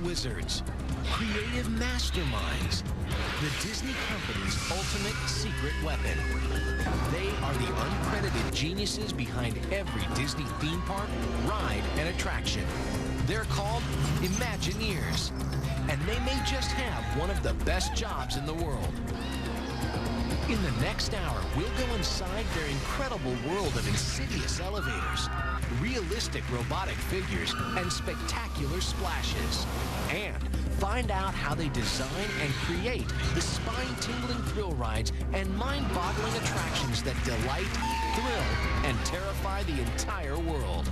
wizards, creative masterminds, the Disney company's ultimate secret weapon. They are the uncredited geniuses behind every Disney theme park, ride, and attraction. They're called Imagineers, and they may just have one of the best jobs in the world. In the next hour, we'll go inside their incredible world of insidious elevators, realistic robotic figures, and spectacular splashes. And find out how they design and create the spine-tingling thrill rides and mind-boggling attractions that delight, thrill, and terrify the entire world.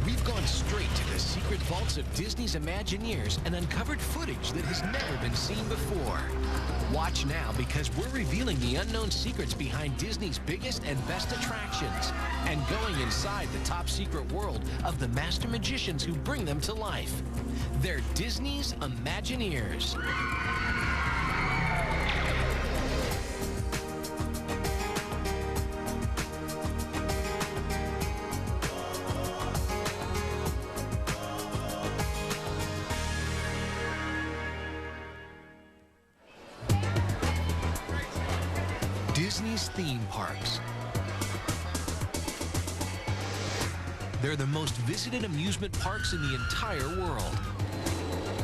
We've gone straight to the secret vaults of Disney's Imagineers and uncovered footage that has never been seen before. Watch now, because we're revealing the unknown secrets behind Disney's biggest and best attractions and going inside the top secret world of the master magicians who bring them to life. They're Disney's Imagineers. Disney's theme parks. They're the most visited amusement parks in the entire world.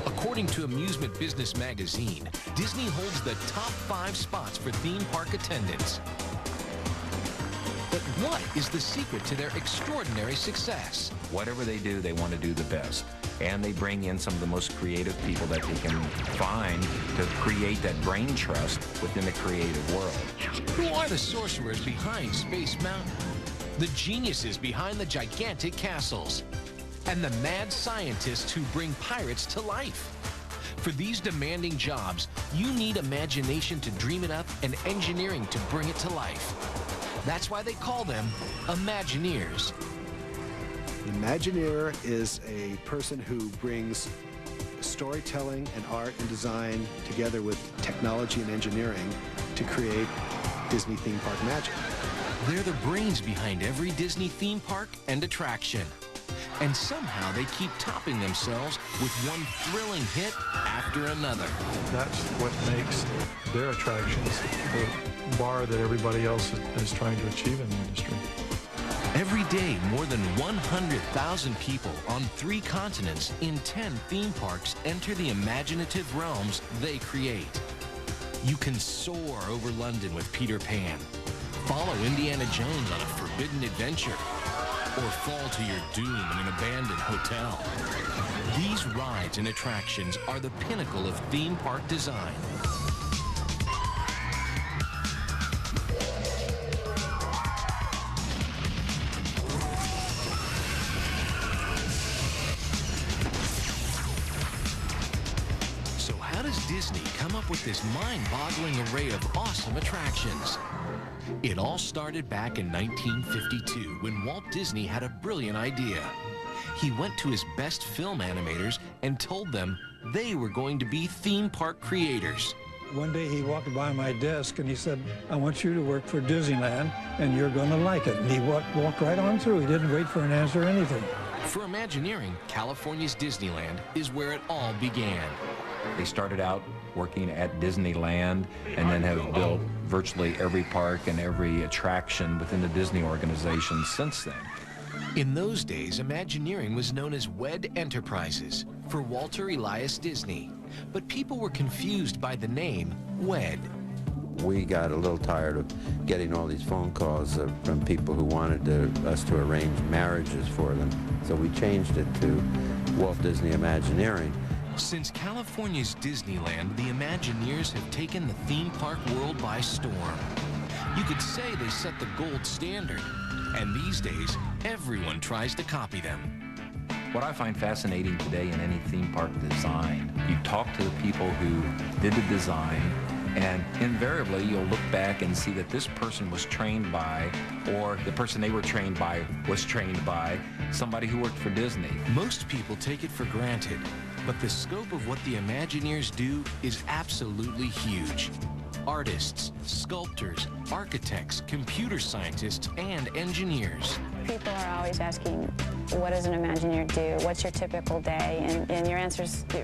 According to Amusement Business Magazine, Disney holds the top 5 spots for theme park attendance. But what is the secret to their extraordinary success? Whatever they do, they want to do the best. And they bring in some of the most creative people that they can find to create that brain trust within the creative world. Who are the sorcerers behind Space Mountain? The geniuses behind the gigantic castles? And the mad scientists who bring pirates to life? For these demanding jobs, you need imagination to dream it up and engineering to bring it to life. That's why they call them Imagineers. An Imagineer is a person who brings storytelling and art and design together with technology and engineering to create Disney theme park magic. They're the brains behind every Disney theme park and attraction. And somehow they keep topping themselves with one thrilling hit after another. That's what makes their attractions the bar that everybody else is trying to achieve in the industry. Every day, more than 100,000 people on 3 continents in 10 theme parks enter the imaginative realms they create. You can soar over London with Peter Pan, follow Indiana Jones on a forbidden adventure, or fall to your doom in an abandoned hotel. These rides and attractions are the pinnacle of theme park design. So how does Disney come up with this mind-boggling array of awesome attractions? It all started back in 1952 when Walt Disney had a brilliant idea. He went to his best film animators and told them they were going to be theme park creators. One day he walked by my desk and he said, "I want you to work for Disneyland and you're going to like it." And he walked right on through. He didn't wait for an answer or anything. For Imagineering, California's Disneyland is where it all began. They started out working at Disneyland and then have built virtually every park and every attraction within the Disney organization since then. In those days, Imagineering was known as WED Enterprises for Walter Elias Disney. But people were confused by the name WED. We got a little tired of getting all these phone calls from people who wanted us to arrange marriages for them. So we changed it to Walt Disney Imagineering. Since California's Disneyland, the Imagineers have taken the theme park world by storm. You could say they set the gold standard, and these days, everyone tries to copy them. What I find fascinating today in any theme park design, you talk to the people who did the design, and invariably you'll look back and see that this person was trained by, or the person they were trained by was trained by, somebody who worked for Disney. Most people take it for granted, but the scope of what the Imagineers do is absolutely huge. artists, sculptors, architects, computer scientists, and engineers. People are always asking, what does an Imagineer do? What's your typical day? And your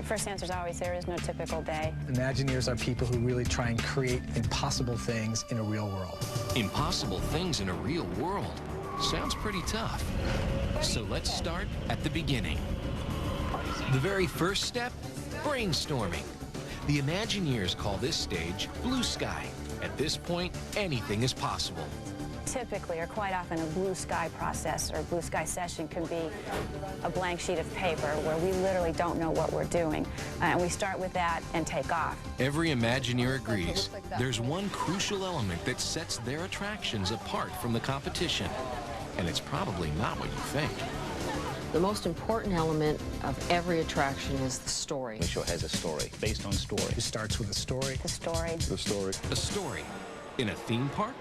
first answer is always, there is no typical day. Imagineers are people who really try and create impossible things in a real world. Impossible things in a real world? Sounds pretty tough. So let's start at the beginning. The very first step, brainstorming. The Imagineers call this stage blue sky. At this point, anything is possible. Typically, or quite often, a blue sky process or blue sky session can be a blank sheet of paper where we literally don't know what we're doing. And we start with that and take off. Every Imagineer agrees there's one crucial element that sets their attractions apart from the competition. And it's probably not what you think. The most important element of every attraction is the story. The show has a story, based on story. It starts with a story. The story. The story. A story in a theme park?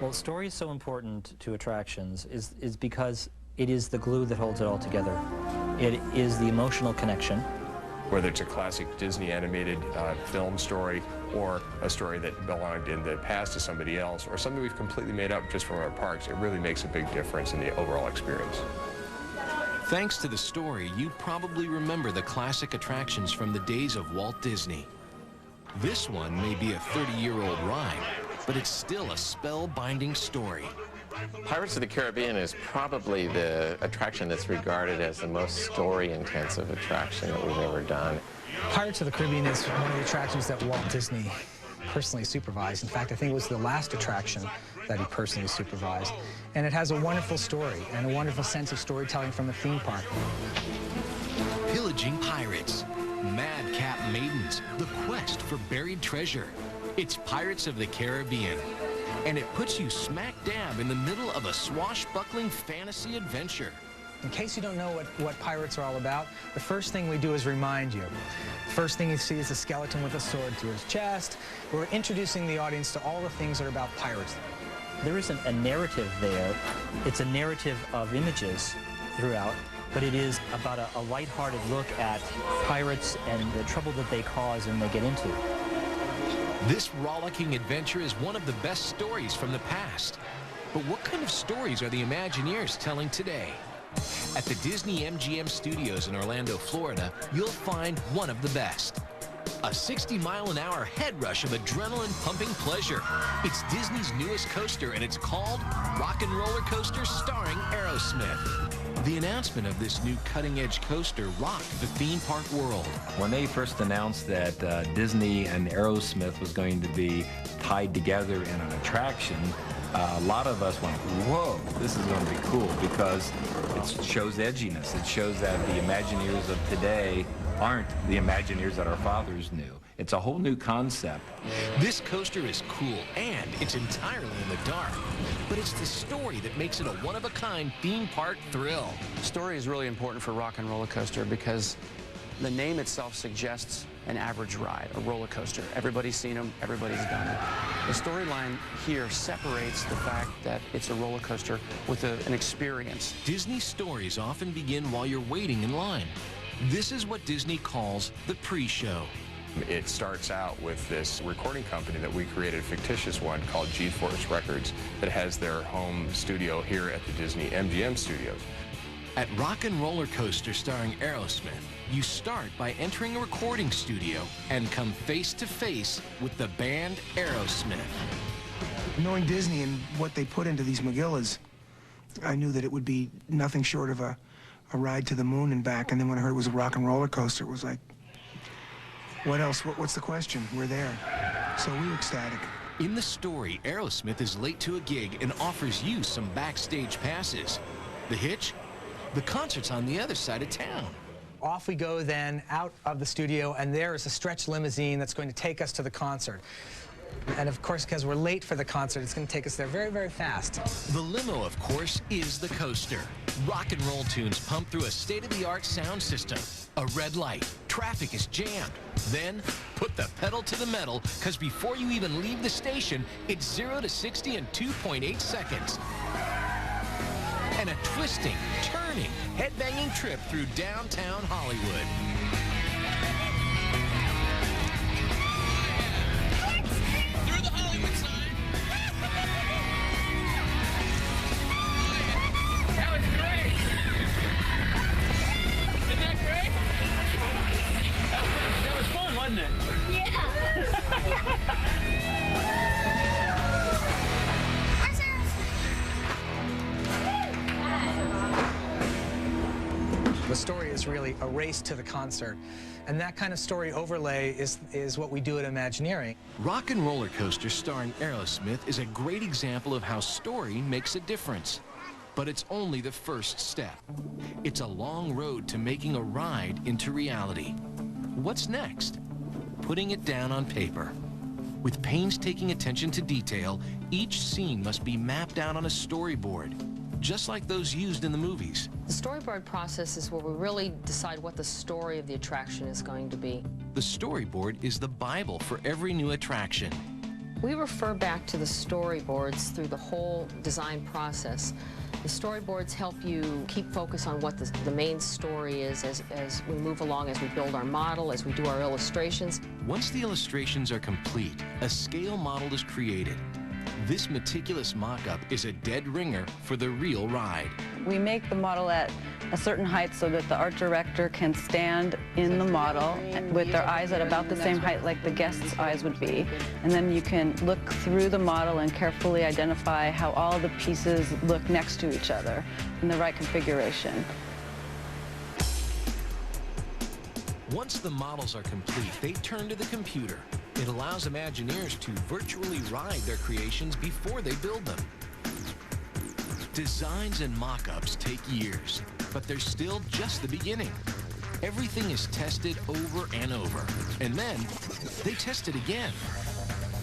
Well, story is so important to attractions is because it is the glue that holds it all together. It is the emotional connection. Whether it's a classic Disney animated film story or a story that belonged in the past to somebody else or something we've completely made up just from our parks, it really makes a big difference in the overall experience. Thanks to the story, you probably remember the classic attractions from the days of Walt Disney. This one may be a 30-year-old ride, but it's still a spellbinding story. Pirates of the Caribbean is probably the attraction that's regarded as the most story-intensive attraction that we've ever done. Pirates of the Caribbean is one of the attractions that Walt Disney personally supervised. In fact, I think it was the last attraction that he personally supervised. And it has a wonderful story and a wonderful sense of storytelling from a theme park. Pillaging pirates, madcap maidens, the quest for buried treasure. It's Pirates of the Caribbean. And it puts you smack dab in the middle of a swashbuckling fantasy adventure. In case you don't know what pirates are all about, the first thing we do is remind you. First thing you see is a skeleton with a sword through his chest. We're introducing the audience to all the things that are about pirates. There isn't a narrative there. It's a narrative of images throughout, but it is about a lighthearted look at pirates and the trouble that they cause and they get into. This rollicking adventure is one of the best stories from the past. But what kind of stories are the Imagineers telling today? At the Disney MGM Studios in Orlando, Florida, you'll find one of the best. A 60-mile-an-hour head rush of adrenaline-pumping pleasure. It's Disney's newest coaster, and it's called Rock and Roller Coaster starring Aerosmith. The announcement of this new cutting-edge coaster rocked the theme park world. When they first announced that Disney and Aerosmith was going to be tied together in an attraction, a lot of us went, whoa, this is going to be cool, because it shows edginess. It shows that the Imagineers of today aren't the Imagineers that our fathers knew. It's a whole new concept. This coaster is cool, and it's entirely in the dark. But it's the story that makes it a one-of-a-kind theme park thrill. Story is really important for Rock and Roller Coaster because the name itself suggests an average ride, a roller coaster. Everybody's seen them, everybody's done it. The storyline here separates the fact that it's a roller coaster with an experience. Disney stories often begin while you're waiting in line. This is what Disney calls the pre-show. It starts out with this recording company that we created, a fictitious one called G-Force Records, that has their home studio here at the Disney MGM Studios. At Rock and Roller Coaster starring Aerosmith, you start by entering a recording studio and come face to face with the band Aerosmith. Knowing Disney and what they put into these Megillas, I knew that it would be nothing short of a ride to the moon and back. And then when I heard it was a Rock and Roller Coaster, it was like, what else? What's the question? We're there. So we were ecstatic. In the story, Aerosmith is late to a gig and offers you some backstage passes. The hitch? The concert's on the other side of town. Off we go then, out of the studio, and there is a stretch limousine that's going to take us to the concert. And of course, because we're late for the concert, it's going to take us there very, very fast. The limo, of course, is the coaster. Rock and roll tunes pumped through a state-of-the-art sound system. A red light. Traffic is jammed. Then, put the pedal to the metal, because before you even leave the station, it's 0 to 60 in 2.8 seconds. And a twisting, turning, head-banging trip through downtown Hollywood. is really a race to the concert. And that kind of story overlay is what we do at Imagineering. Rock and Roller Coaster starring Aerosmith is a great example of how story makes a difference. But it's only the first step. It's a long road to making a ride into reality. What's next? Putting it down on paper. With painstaking attention to detail, each scene must be mapped out on a storyboard, just like those used in the movies. The storyboard process is where we really decide what the story of the attraction is going to be. The storyboard is the Bible for every new attraction. We refer back to the storyboards through the whole design process. The storyboards help you keep focus on what the main story is as we move along, as we build our model, as we do our illustrations. Once the illustrations are complete, a scale model is created. This meticulous mock-up is a dead ringer for the real ride. We make the model at a certain height so that the art director can stand in the model with their eyes at about the same height like the guest's eyes would be. And then you can look through the model and carefully identify how all the pieces look next to each other in the right configuration. Once the models are complete, they turn to the computer. It allows Imagineers to virtually ride their creations before they build them. Designs and mock-ups take years, but they're still just the beginning. Everything is tested over and over, and then they test it again.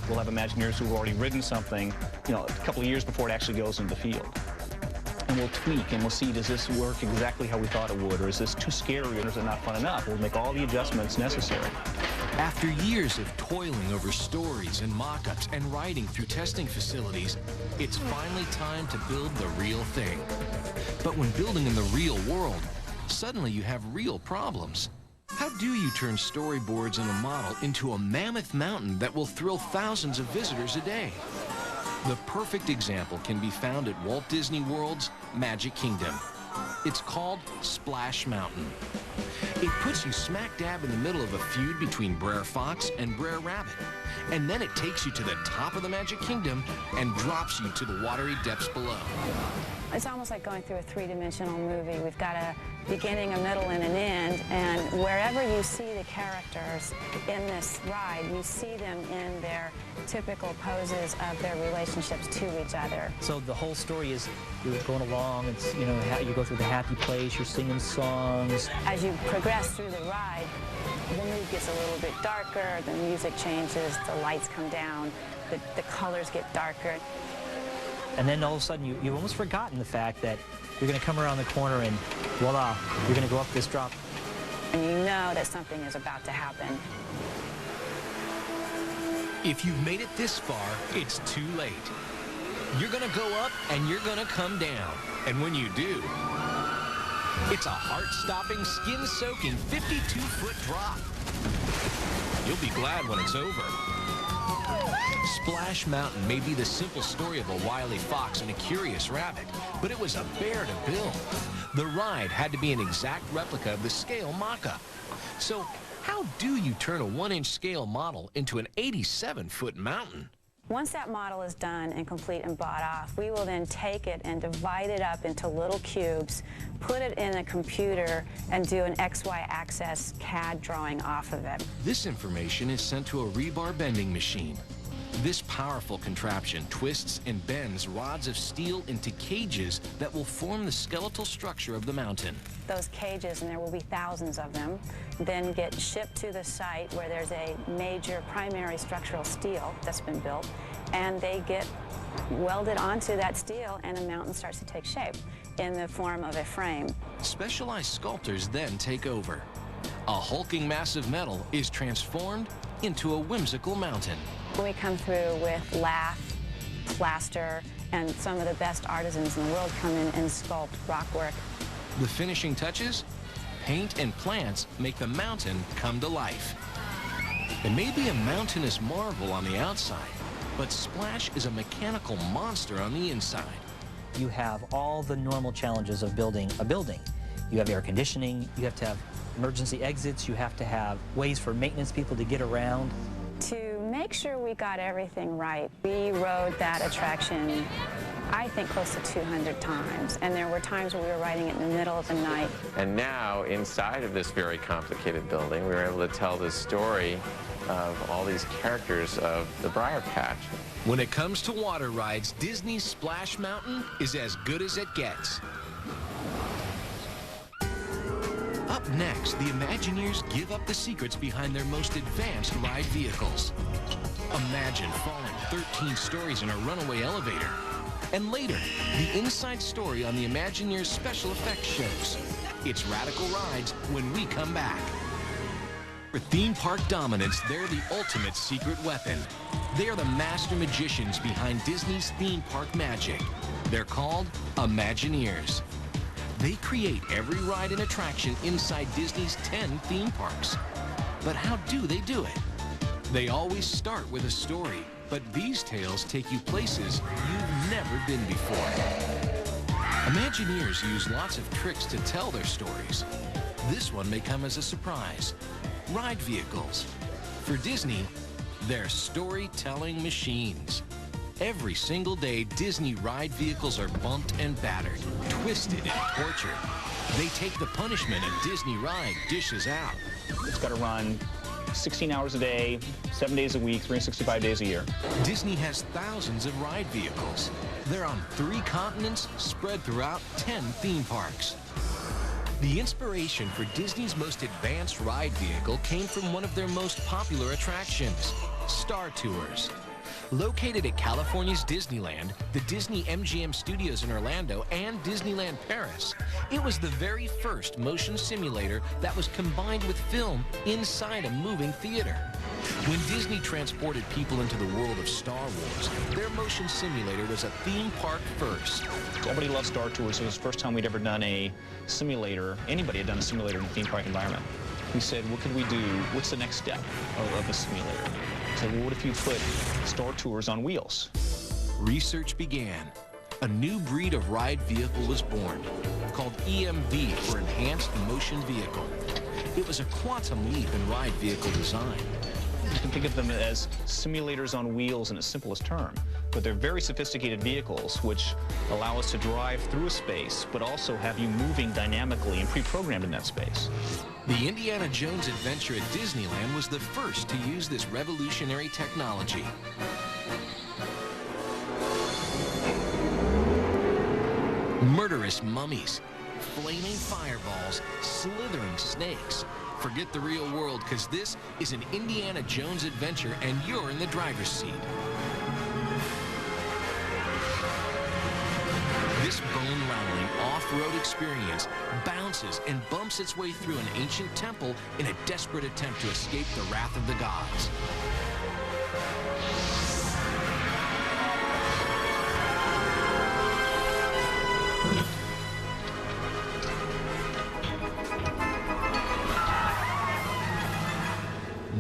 We'll have Imagineers who've already ridden something, a couple of years before it actually goes into the field. And we'll tweak and we'll see, does this work exactly how we thought it would, or is this too scary, or is it not fun enough? We'll make all the adjustments necessary. After years of toiling over stories and mock-ups and riding through testing facilities, it's finally time to build the real thing. But when building in the real world, suddenly you have real problems. How do you turn storyboards and a model into a mammoth mountain that will thrill thousands of visitors a day? The perfect example can be found at Walt Disney World's Magic Kingdom. It's called Splash Mountain. It puts you smack dab in the middle of a feud between Brer Fox and Brer Rabbit. And then it takes you to the top of the Magic Kingdom and drops you to the watery depths below. It's almost like going through a three-dimensional movie. We've got a beginning, a middle, and an end, and wherever you see the characters in this ride, you see them in their typical poses of their relationships to each other. So the whole story is you're going along, it's, you go through the happy place, you're singing songs. As you progress through the ride, the mood gets a little bit darker, the music changes, the lights come down, the colors get darker. And then all of a sudden, you've almost forgotten the fact that you're going to come around the corner and voila, you're going to go up this drop. And you know that something is about to happen. If you've made it this far, it's too late. You're going to go up and you're going to come down. And when you do, it's a heart-stopping, skin-soaking 52-foot drop. You'll be glad when it's over. Splash Mountain may be the simple story of a wily fox and a curious rabbit, but it was a bear to build. The ride had to be an exact replica of the scale mock-up. So how do you turn a 1-inch scale model into an 87-foot mountain? Once that model is done and complete and bought off, we will then take it and divide it up into little cubes, put it in a computer, and do an XY axis CAD drawing off of it. This information is sent to a rebar bending machine. This powerful contraption twists and bends rods of steel into cages that will form the skeletal structure of the mountain. Those cages, and there will be thousands of them, then get shipped to the site where there's a major primary structural steel that's been built, and they get welded onto that steel, and a mountain starts to take shape in the form of a frame. Specialized sculptors then take over. A hulking mass of metal is transformed into a whimsical mountain. We come through with lath, plaster, and some of the best artisans in the world come in and sculpt rock work. The finishing touches? Paint and plants make the mountain come to life. It may be a mountainous marvel on the outside, but Splash is a mechanical monster on the inside. You have all the normal challenges of building a building. You have air conditioning, you have to have emergency exits, you have to have ways for maintenance people to get around. To make make sure we got everything right, we rode that attraction, I think, close to 200 times. And there were times where we were riding it in the middle of the night. And now, inside of this very complicated building, we were able to tell the story of all these characters of the Briar Patch. When it comes to water rides, Disney's Splash Mountain is as good as it gets. Up next, the Imagineers give up the secrets behind their most advanced ride vehicles. Imagine falling 13 stories in a runaway elevator. And later, the inside story on the Imagineers special effects shows. It's Radical Rides when we come back. For theme park dominance, they're the ultimate secret weapon. They are the master magicians behind Disney's theme park magic. They're called Imagineers. They create every ride and attraction inside Disney's 10 theme parks. But how do they do it? They always start with a story, but these tales take you places you've never been before. Imagineers use lots of tricks to tell their stories. This one may come as a surprise. Ride vehicles. For Disney, they're storytelling machines. Every single day, Disney ride vehicles are bumped and battered, twisted and tortured. They take the punishment a Disney ride dishes out. It's got to run 16 hours a day, 7 days a week, 365 days a year. Disney has thousands of ride vehicles. They're on 3 continents, spread throughout 10 theme parks. The inspiration for Disney's most advanced ride vehicle came from one of their most popular attractions, Star Tours. Located at California's Disneyland, the Disney MGM Studios in Orlando, and Disneyland Paris, it was the very first motion simulator that was combined with film inside a moving theater. When Disney transported people into the world of Star Wars, their motion simulator was a theme park first. Everybody loves Star Tours. It was the first time we'd ever done a simulator. Anybody had done a simulator in a theme park environment. We said, what could we do? What's the next step of a simulator? We said, well, what if you put Star Tours on wheels? Research began. A new breed of ride vehicle was born, called EMV for Enhanced Motion Vehicle. It was a quantum leap in ride vehicle design. You can think of them as simulators on wheels in its simplest term, but they're very sophisticated vehicles which allow us to drive through a space, but also have you moving dynamically and pre-programmed in that space. The Indiana Jones Adventure at Disneyland was the first to use this revolutionary technology. Murderous mummies, flaming fireballs, slithering snakes. Forget the real world, because this is an Indiana Jones adventure and you're in the driver's seat. This bone-rattling off-road experience bounces and bumps its way through an ancient temple in a desperate attempt to escape the wrath of the gods.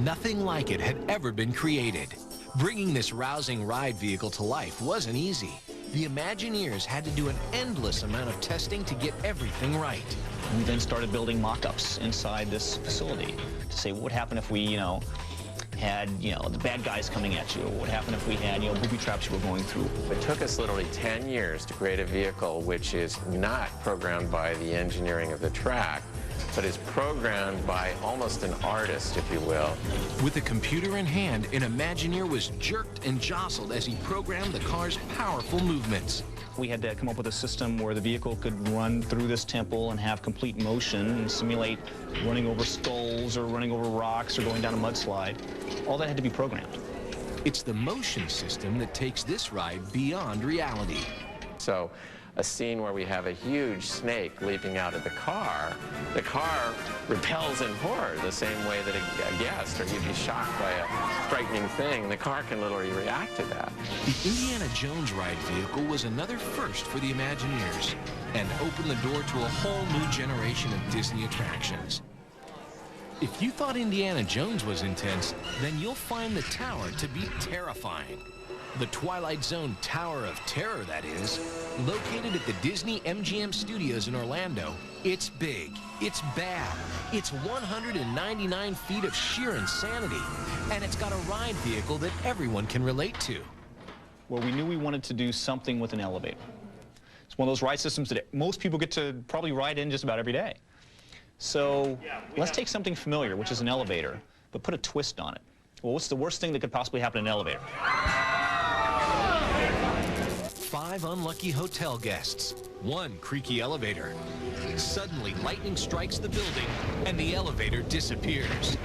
Nothing like it had ever been created. Bringing this rousing ride vehicle to life wasn't easy. The Imagineers had to do an endless amount of testing to get everything right. We then started building mock-ups inside this facility to say, what would happen if we, had, the bad guys coming at you? What would happen if we had, booby traps you were going through? It took us literally 10 years to create a vehicle which is not programmed by the engineering of the track, but is programmed by almost an artist, if you will. With a computer in hand, an Imagineer was jerked and jostled as he programmed the car's powerful movements. We had to come up with a system where the vehicle could run through this temple and have complete motion and simulate running over skulls or running over rocks or going down a mudslide. All that had to be programmed. It's the motion system that takes this ride beyond reality. So a scene where we have a huge snake leaping out of the car repels in horror the same way that a guest, or you'd be shocked by a frightening thing. The car can literally react to that. The Indiana Jones ride vehicle was another first for the Imagineers and opened the door to a whole new generation of Disney attractions. If you thought Indiana Jones was intense, then you'll find the tower to be terrifying. The Twilight Zone Tower of Terror, that is, located at the Disney MGM Studios in Orlando. It's big, it's bad, it's 199 feet of sheer insanity, and it's got a ride vehicle that everyone can relate to. Well, we knew we wanted to do something with an elevator. It's one of those ride systems that most people get to probably ride in just about every day. So let's take something familiar, which is an elevator, but put a twist on it. Well, what's the worst thing that could possibly happen in an elevator? 5 unlucky hotel guests, 1 creaky elevator. Suddenly, lightning strikes the building, and the elevator disappears.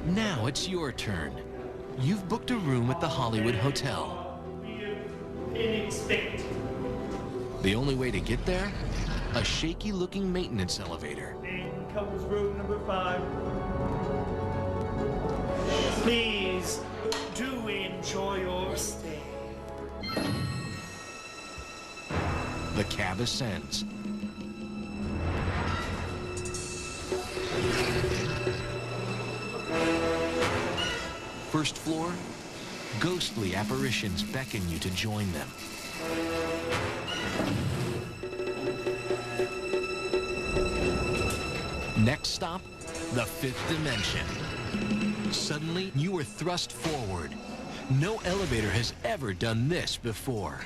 Now it's your turn. You've booked a room at the Hollywood Hotel. The only way to get there? A shaky-looking maintenance elevator. Couples room number 5. Please do enjoy your stay. The cab ascends. First floor, ghostly apparitions beckon you to join them. Next stop, the 5th dimension. Suddenly, you are thrust forward. No elevator has ever done this before.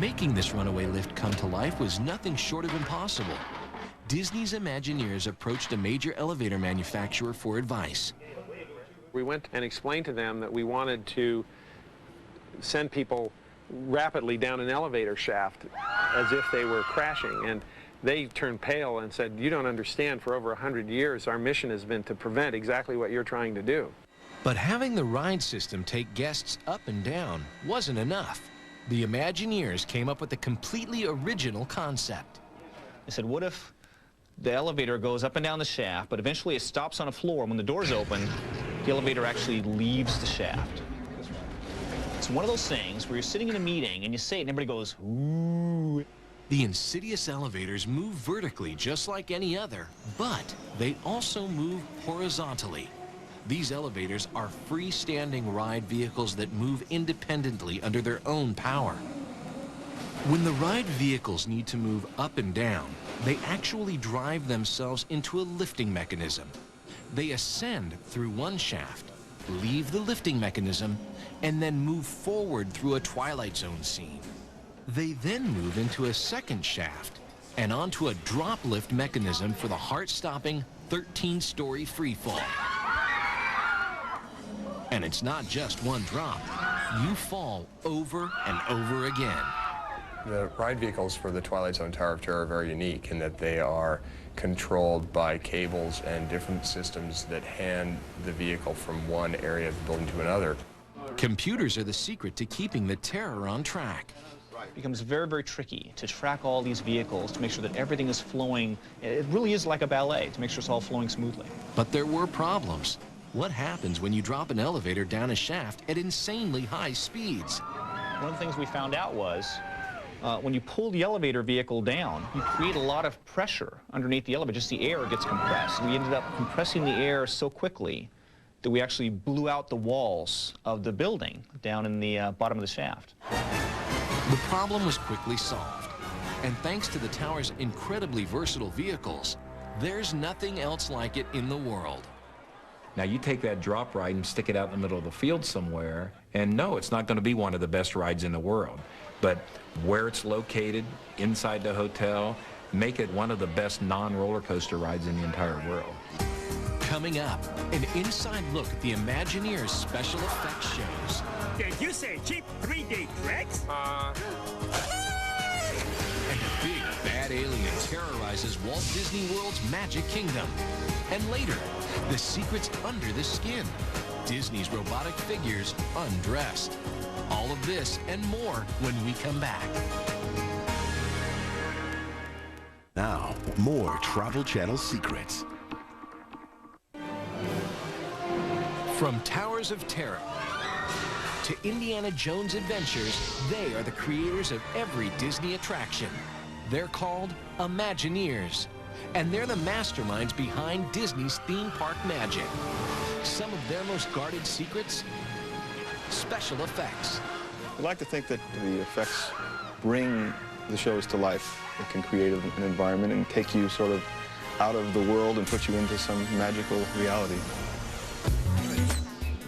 Making this runaway lift come to life was nothing short of impossible. Disney's Imagineers approached a major elevator manufacturer for advice. We went and explained to them that we wanted to send people rapidly down an elevator shaft as if they were crashing, and they turned pale and said, "You don't understand, for over 100 years our mission has been to prevent exactly what you're trying to do." But having the ride system take guests up and down wasn't enough. The Imagineers came up with a completely original concept. I said, what if the elevator goes up and down the shaft, but eventually it stops on a floor, and when the doors open, the elevator actually leaves the shaft? It's one of those things where you're sitting in a meeting and you say it and everybody goes, ooh. The insidious elevators move vertically just like any other, but they also move horizontally. These elevators are freestanding ride vehicles that move independently under their own power. When the ride vehicles need to move up and down, they actually drive themselves into a lifting mechanism. They ascend through one shaft, leave the lifting mechanism, and then move forward through a Twilight Zone scene. They then move into a second shaft and onto a drop lift mechanism for the heart-stopping 13-story freefall. And it's not just one drop. You fall over and over again. The ride vehicles for the Twilight Zone Tower of Terror are very unique in that they are controlled by cables and different systems that hand the vehicle from one area of the building to another. Computers are the secret to keeping the terror on track. It becomes very, very tricky to track all these vehicles to make sure that everything is flowing. It really is like a ballet to make sure it's all flowing smoothly. But there were problems. What happens when you drop an elevator down a shaft at insanely high speeds? One of the things we found out was when you pull the elevator vehicle down, you create a lot of pressure underneath the elevator. Just the air gets compressed. We ended up compressing the air so quickly that we actually blew out the walls of the building down in the bottom of the shaft. The problem was quickly solved. And thanks to the tower's incredibly versatile vehicles, there's nothing else like it in the world. Now you take that drop ride and stick it out in the middle of the field somewhere, and no, it's not going to be one of the best rides in the world. But where it's located, inside the hotel, make it one of the best non-roller coaster rides in the entire world. Coming up, an inside look at the Imagineers special effects shows. Did you say cheap 3D tricks? And a big bad alien terrorizes Walt Disney World's Magic Kingdom. And later, the secrets under the skin. Disney's robotic figures undressed. All of this and more when we come back. Now, more Travel Channel secrets. From Towers of Terror to Indiana Jones Adventures, they are the creators of every Disney attraction. They're called Imagineers, and they're the masterminds behind Disney's theme park magic. Some of their most guarded secrets? Special effects. I like to think that the effects bring the shows to life. It can create an environment and take you sort of out of the world and put you into some magical reality.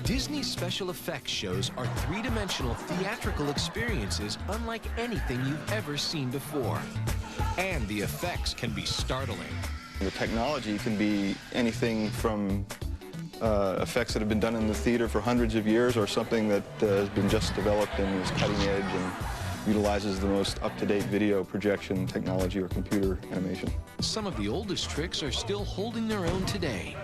Disney's special effects shows are three-dimensional theatrical experiences unlike anything you've ever seen before. And the effects can be startling. The technology can be anything from effects that have been done in the theater for hundreds of years, or something that has been just developed and is cutting edge and utilizes the most up-to-date video projection technology or computer animation. Some of the oldest tricks are still holding their own today.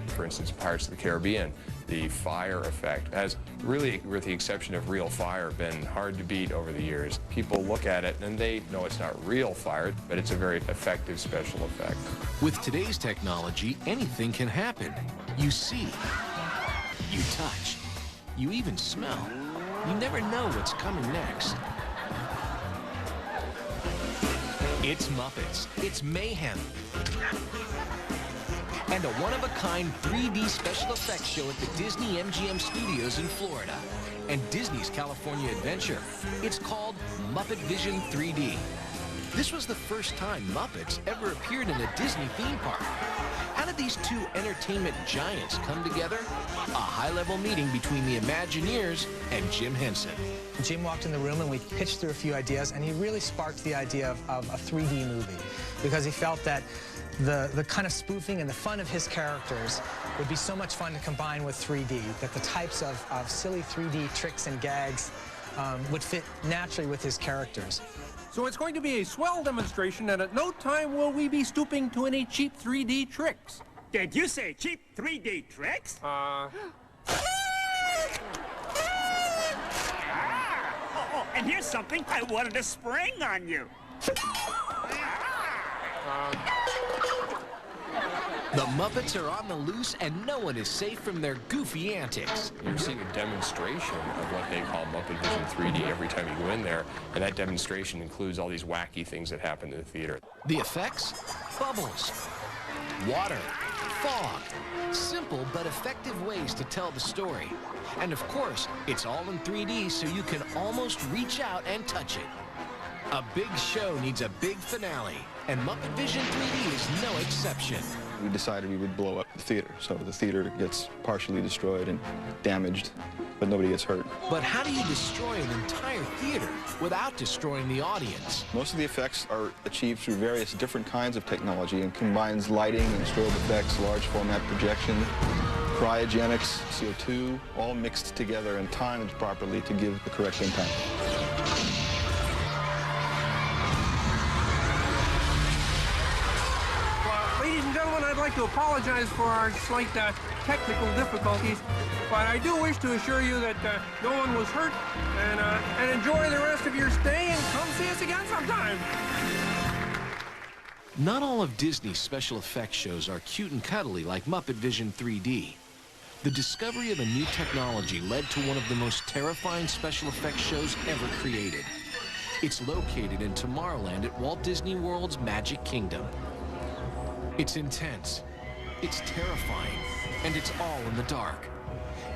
For instance, Pirates of the Caribbean, the fire effect has really, with the exception of real fire, been hard to beat over the years. People look at it and they know it's not real fire, but it's a very effective special effect. With today's technology, anything can happen. You see, you touch, you even smell. You never know what's coming next. It's Muppets. It's mayhem. And a one-of-a-kind 3D special effects show at the Disney MGM Studios in Florida and Disney's California Adventure. It's called Muppet Vision 3D. This was the first time Muppets ever appeared in a Disney theme park. How did these two entertainment giants come together? A high-level meeting between the Imagineers and Jim Henson. Jim walked in the room and we pitched through a few ideas, and he really sparked the idea of a 3D movie because he felt that the kind of spoofing and the fun of his characters would be so much fun to combine with 3D, that the types of silly 3D tricks and gags would fit naturally with his characters. So it's going to be a swell demonstration, and at no time will we be stooping to any cheap 3D tricks. Did you say cheap 3D tricks? And here's something I wanted to spring on you. The Muppets are on the loose, and no one is safe from their goofy antics. You're seeing a demonstration of what they call Muppet Vision 3D every time you go in there, and that demonstration includes all these wacky things that happen in the theater. The effects? Bubbles, water, fog. Simple but effective ways to tell the story. And of course, it's all in 3D, so you can almost reach out and touch it. A big show needs a big finale, and Muppet Vision 3D is no exception. We decided we would blow up the theater, so the theater gets partially destroyed and damaged, but nobody gets hurt. But how do you destroy an entire theater without destroying the audience? Most of the effects are achieved through various different kinds of technology and combines lighting and strobe effects, large format projection, cryogenics, CO2, all mixed together and timed properly to give the correct impact. Ladies and gentlemen, I'd like to apologize for our slight technical difficulties, but I do wish to assure you that no one was hurt, and enjoy the rest of your stay, and come see us again sometime. Not all of Disney's special effects shows are cute and cuddly like Muppet Vision 3D. The discovery of a new technology led to one of the most terrifying special effects shows ever created. It's located in Tomorrowland at Walt Disney World's Magic Kingdom. It's intense, it's terrifying, and it's all in the dark.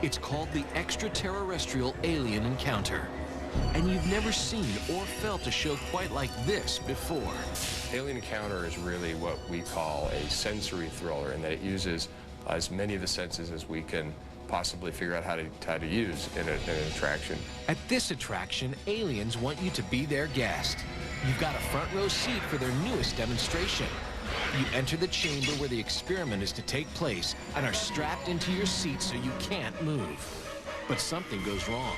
It's called the Extraterrestrial Alien Encounter. And you've never seen or felt a show quite like this before. Alien Encounter is really what we call a sensory thriller, in that it uses as many of the senses as we can possibly figure out how to use in an attraction. At this attraction, aliens want you to be their guest. You've got a front row seat for their newest demonstration. You enter the chamber where the experiment is to take place and are strapped into your seat so you can't move. But something goes wrong.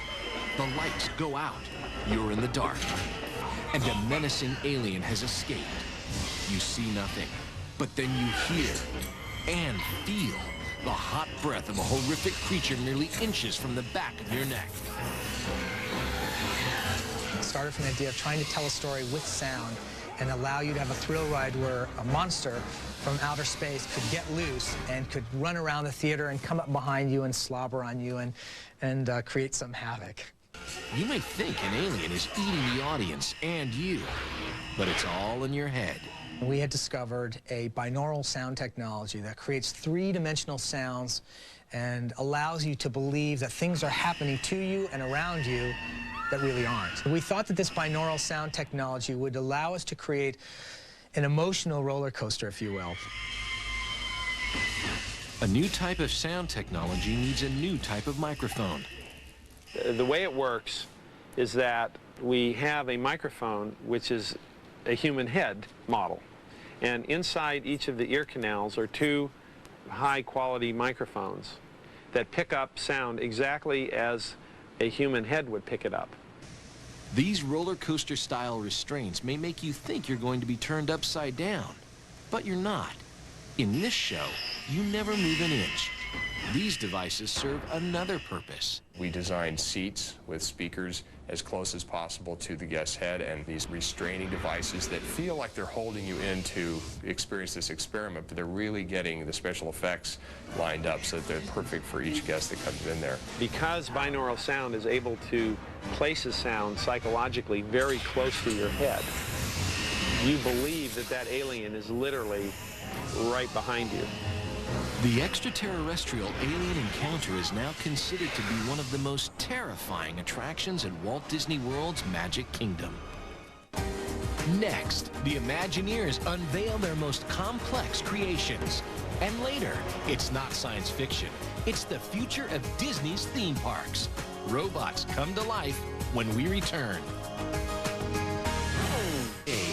The lights go out. You're in the dark. And a menacing alien has escaped. You see nothing, but then you hear and feel the hot breath of a horrific creature merely inches from the back of your neck. It started from the idea of trying to tell a story with sound and allow you to have a thrill ride where a monster from outer space could get loose and could run around the theater and come up behind you and slobber on you and create some havoc. You may think an alien is eating the audience and you, but it's all in your head. We had discovered a binaural sound technology that creates three-dimensional sounds and allows you to believe that things are happening to you and around you that really aren't. We thought that this binaural sound technology would allow us to create an emotional roller coaster, if you will. A new type of sound technology needs a new type of microphone. The way it works is that we have a microphone which is a human head model, and inside each of the ear canals are two high-quality microphones that pick up sound exactly as a human head would pick it up. These roller coaster style restraints may make you think you're going to be turned upside down, but you're not. In this show, you never move an inch. These devices serve another purpose. We designed seats with speakers as close as possible to the guest's head, and these restraining devices that feel like they're holding you in to experience this experiment, but they're really getting the special effects lined up so that they're perfect for each guest that comes in there. Because binaural sound is able to place a sound psychologically very close to your head, you believe that that alien is literally right behind you. The extraterrestrial alien encounter is now considered to be one of the most terrifying attractions in Walt Disney World's Magic Kingdom. Next, the Imagineers unveil their most complex creations. And later, it's not science fiction. It's the future of Disney's theme parks. Robots come to life when we return.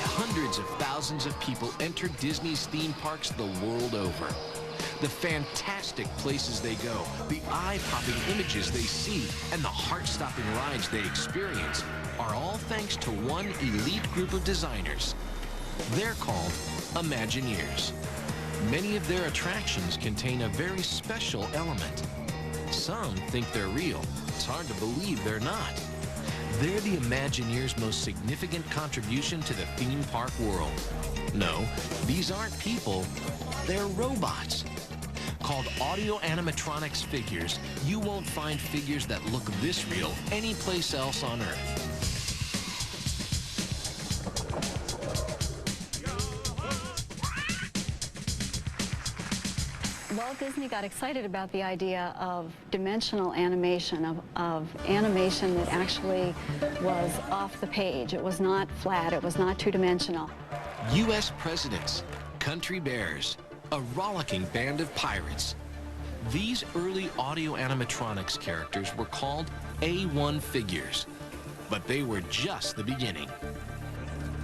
Hundreds of thousands of people enter Disney's theme parks the world over. The fantastic places they go, the eye-popping images they see, and the heart-stopping rides they experience are all thanks to one elite group of designers. They're called Imagineers. Many of their attractions contain a very special element. Some think they're real. It's hard to believe they're not. They're the Imagineers' most significant contribution to the theme park world. No, these aren't people, they're robots. Called audio animatronics figures, you won't find figures that look this real anyplace else on Earth. Walt Disney got excited about the idea of dimensional animation, of animation that actually was off the page. It was not flat, it was not two-dimensional. U.S. presidents, country bears, a rollicking band of pirates. These early audio animatronics characters were called A1 figures, but they were just the beginning.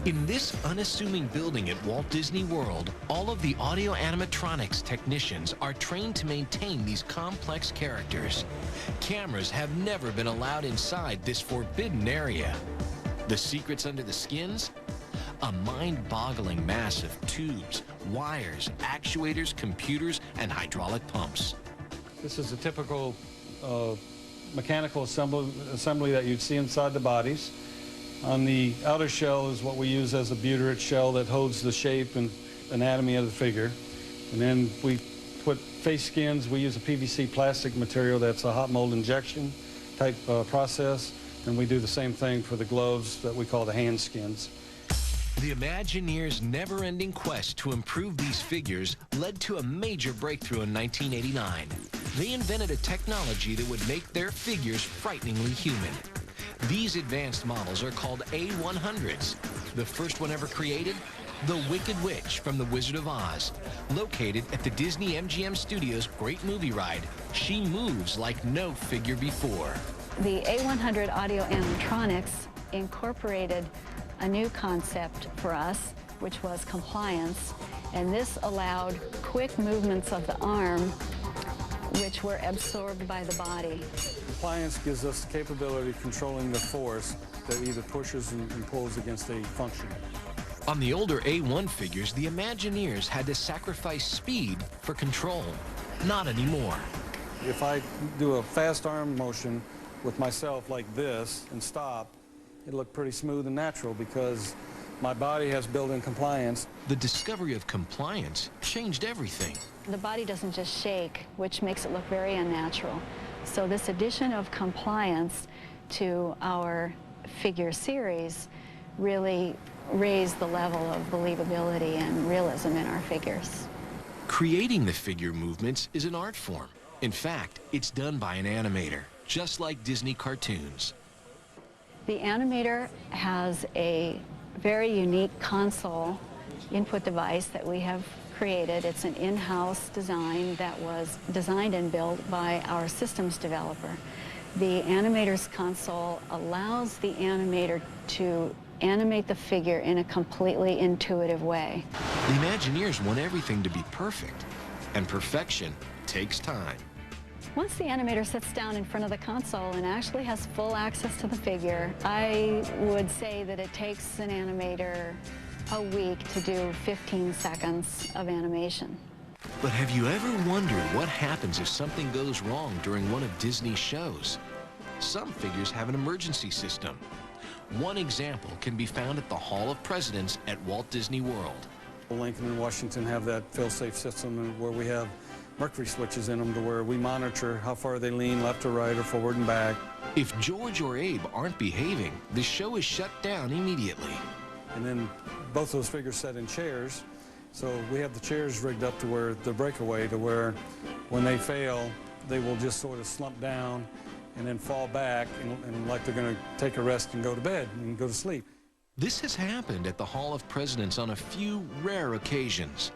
In this unassuming building at Walt Disney World, all of the audio animatronics technicians are trained to maintain these complex characters. Cameras have never been allowed inside this forbidden area. The secrets under the skins? A mind-boggling mass of tubes, wires, actuators, computers, and hydraulic pumps. This is a typical mechanical assembly that you'd see inside the bodies. On the outer shell is what we use as a butyrate shell that holds the shape and anatomy of the figure. And then we put face skins. We use a PVC plastic material that's a hot mold injection type process. And we do the same thing for the gloves that we call the hand skins. The Imagineers' never-ending quest to improve these figures led to a major breakthrough in 1989. They invented a technology that would make their figures frighteningly human. These advanced models are called A100s. The first one ever created? The Wicked Witch from The Wizard of Oz. Located at the Disney MGM Studios' great movie ride, she moves like no figure before. The A100 audio animatronics incorporated a new concept for us, which was compliance, and this allowed quick movements of the arm, which were absorbed by the body. Compliance gives us the capability of controlling the force that either pushes and pulls against a function. On the older A1 figures, the Imagineers had to sacrifice speed for control. Not anymore. If I do a fast arm motion with myself like this and stop, it'll look pretty smooth and natural because My body has built-in compliance. The discovery of compliance changed everything. The body doesn't just shake, which makes it look very unnatural. So this addition of compliance to our figure series really raised the level of believability and realism in our figures. Creating the figure movements is an art form. In fact, it's done by an animator, just like Disney cartoons. The animator has a very unique console input device that we have created. It's an in-house design that was designed and built by our systems developer. The animator's console allows the animator to animate the figure in a completely intuitive way. The Imagineers want everything to be perfect, and perfection takes time. Once the animator sits down in front of the console and actually has full access to the figure, I would say that it takes an animator a week to do 15 seconds of animation. But have you ever wondered what happens if something goes wrong during one of Disney's shows? Some figures have an emergency system. One example can be found at the Hall of Presidents at Walt Disney World. Lincoln and Washington have that fail-safe system where we have mercury switches in them to where we monitor how far they lean left or right or forward and back. If George or Abe aren't behaving, the show is shut down immediately. And then both those figures set in chairs, so we have the chairs rigged up to where the breakaway, to where when they fail, they will just sort of slump down and then fall back and like they're going to take a rest and go to bed and go to sleep. This has happened at the Hall of Presidents on a few rare occasions.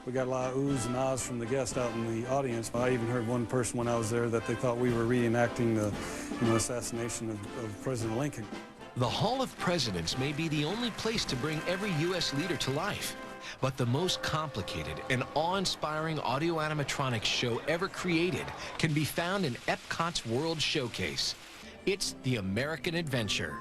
We got a lot of oohs and ahs from the guests out in the audience. I even heard one person when I was there that they thought we were reenacting the assassination of President Lincoln. The Hall of Presidents may be the only place to bring every U.S. leader to life, but the most complicated and awe-inspiring audio animatronics show ever created can be found in Epcot's World Showcase. It's the American Adventure.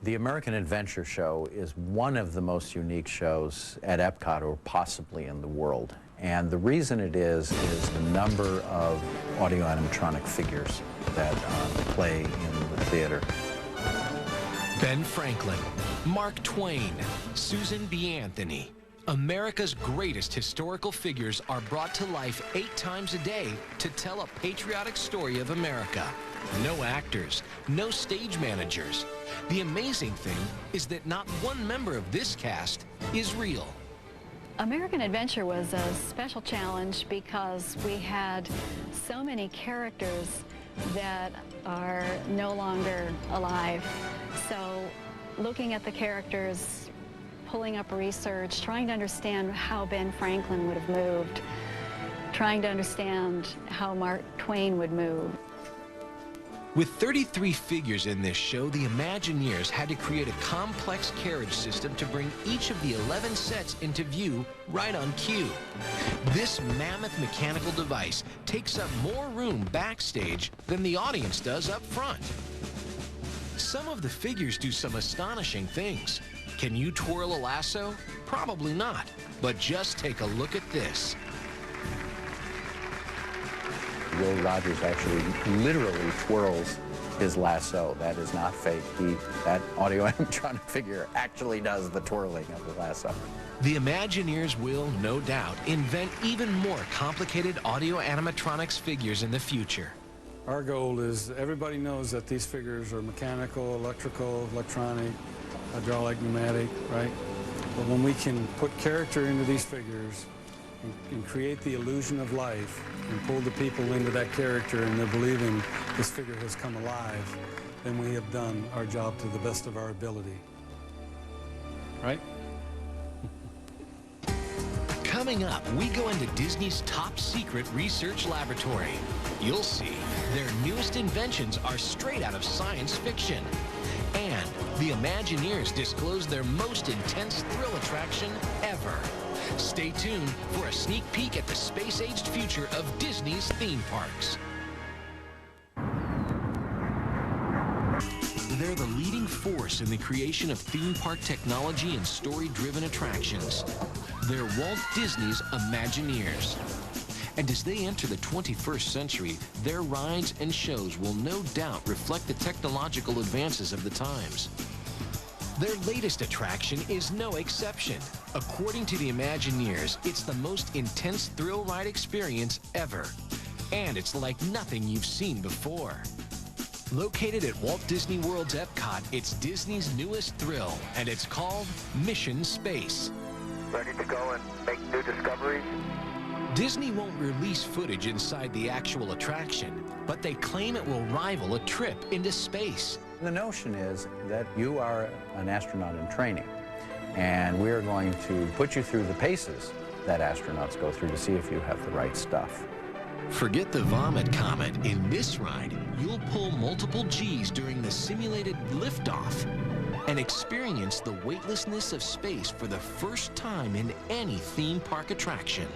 The American Adventure Show is one of the most unique shows at Epcot or possibly in the world. And the reason it is the number of audio animatronic figures that play in the theater. Ben Franklin, Mark Twain, Susan B. Anthony. America's greatest historical figures are brought to life 8 times a day to tell a patriotic story of America. No actors, no stage managers. The amazing thing is that not one member of this cast is real. American Adventure was a special challenge because we had so many characters that are no longer alive. So looking at the characters, pulling up research, trying to understand how Ben Franklin would have moved, trying to understand how Mark Twain would move. With 33 figures in this show, the Imagineers had to create a complex carriage system to bring each of the 11 sets into view right on cue. This mammoth mechanical device takes up more room backstage than the audience does up front. Some of the figures do some astonishing things. Can you twirl a lasso? Probably not, but just take a look at this. Will Rogers actually literally twirls his lasso. That is not fake. That audio animatronic figure actually does the twirling of the lasso. The Imagineers will, no doubt, invent even more complicated audio animatronics figures in the future. Our goal is everybody knows that these figures are mechanical, electrical, electronic, hydraulic, pneumatic, right? But when we can put character into these figures and create the illusion of life and pull the people into that character and they're believing this figure has come alive, then we have done our job to the best of our ability. Right? Coming up, we go into Disney's top secret research laboratory. You'll see their newest inventions are straight out of science fiction. And the Imagineers disclose their most intense thrill attraction ever. Stay tuned for a sneak peek at the space-aged future of Disney's theme parks. They're the leading force in the creation of theme park technology and story-driven attractions. They're Walt Disney's Imagineers. And as they enter the 21st century, their rides and shows will no doubt reflect the technological advances of the times. Their latest attraction is no exception. According to the Imagineers, it's the most intense thrill ride experience ever. And it's like nothing you've seen before. Located at Walt Disney World's Epcot, it's Disney's newest thrill, and it's called Mission Space. Ready to go and make new discoveries? Disney won't release footage inside the actual attraction, but they claim it will rival a trip into space. The notion is that you are an astronaut in training, and we're going to put you through the paces that astronauts go through to see if you have the right stuff. Forget the vomit comment. In this ride, you'll pull multiple Gs during the simulated liftoff and experience the weightlessness of space for the first time in any theme park attraction.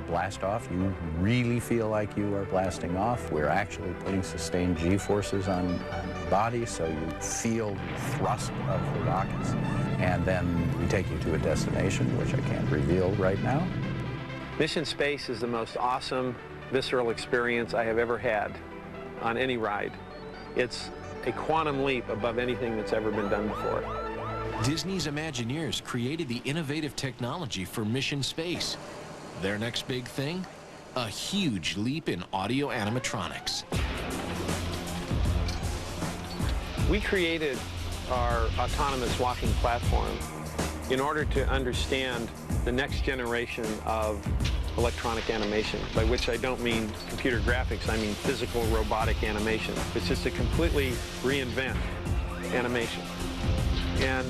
Blast off, you really feel like you are blasting off. We're actually putting sustained G-forces on your body, so you feel the thrust of the rockets. And then we take you to a destination, which I can't reveal right now. Mission Space is the most awesome, visceral experience I have ever had on any ride. It's a quantum leap above anything that's ever been done before. Disney's Imagineers created the innovative technology for Mission Space. Their next big thing? A huge leap in audio animatronics. We created our autonomous walking platform in order to understand the next generation of electronic animation, by which I don't mean computer graphics, I mean physical robotic animation. It's just to completely reinvent animation. And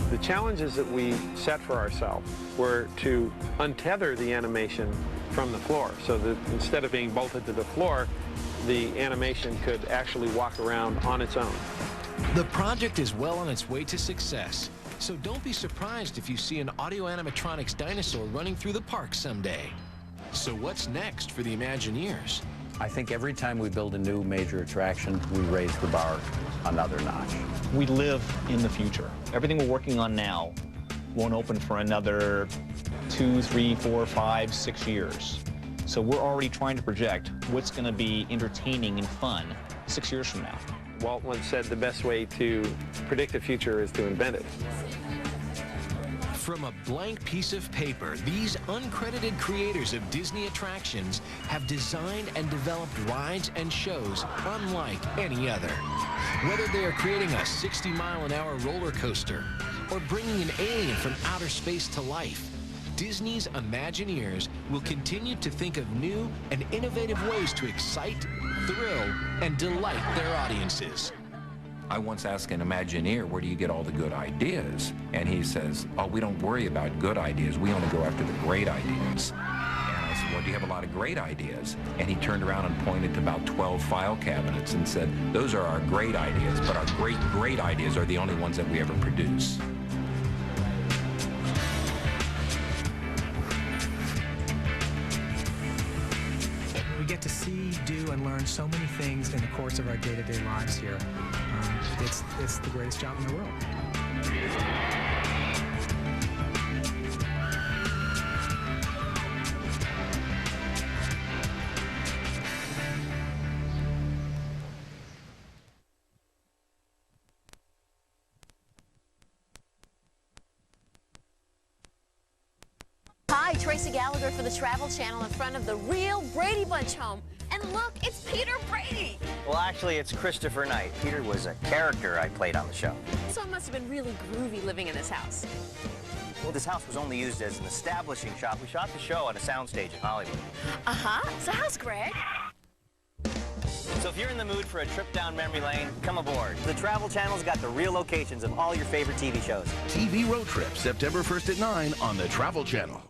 the challenges that we set for ourselves were to untether the animation from the floor, so that instead of being bolted to the floor, the animation could actually walk around on its own. The project is well on its way to success, so don't be surprised if you see an audio animatronics dinosaur running through the park someday. So what's next for the Imagineers? I think every time we build a new major attraction, we raise the bar another notch. We live in the future. Everything we're working on now won't open for another 2, 3, 4, 5, 6 years. So we're already trying to project what's going to be entertaining and fun 6 years from now. Walt once said the best way to predict the future is to invent it. From a blank piece of paper, these uncredited creators of Disney attractions have designed and developed rides and shows unlike any other. Whether they are creating a 60-mile-an-hour roller coaster or bringing an alien from outer space to life, Disney's Imagineers will continue to think of new and innovative ways to excite, thrill, and delight their audiences. I once asked an Imagineer, where do you get all the good ideas? And he says, oh, we don't worry about good ideas. We only go after the great ideas. And I said, well, do you have a lot of great ideas? And he turned around and pointed to about 12 file cabinets and said, those are our great ideas, but our great ideas are the only ones that we ever produce. We get to see, do, and learn so many things in the course of our day-to-day lives here. It's the greatest job in the world. Hi, Tracy Gallagher for the Travel Channel in front of the real Brady Bunch home. And look, it's Peter Brady. Well, actually, it's Christopher Knight. Peter was a character I played on the show. So it must have been really groovy living in this house. Well, this house was only used as an establishing shot. We shot the show on a soundstage in Hollywood. Uh-huh. So how's Greg? So if you're in the mood for a trip down memory lane, come aboard. The Travel Channel's got the real locations of all your favorite TV shows. TV Road Trip, September 1st at 9 on the Travel Channel.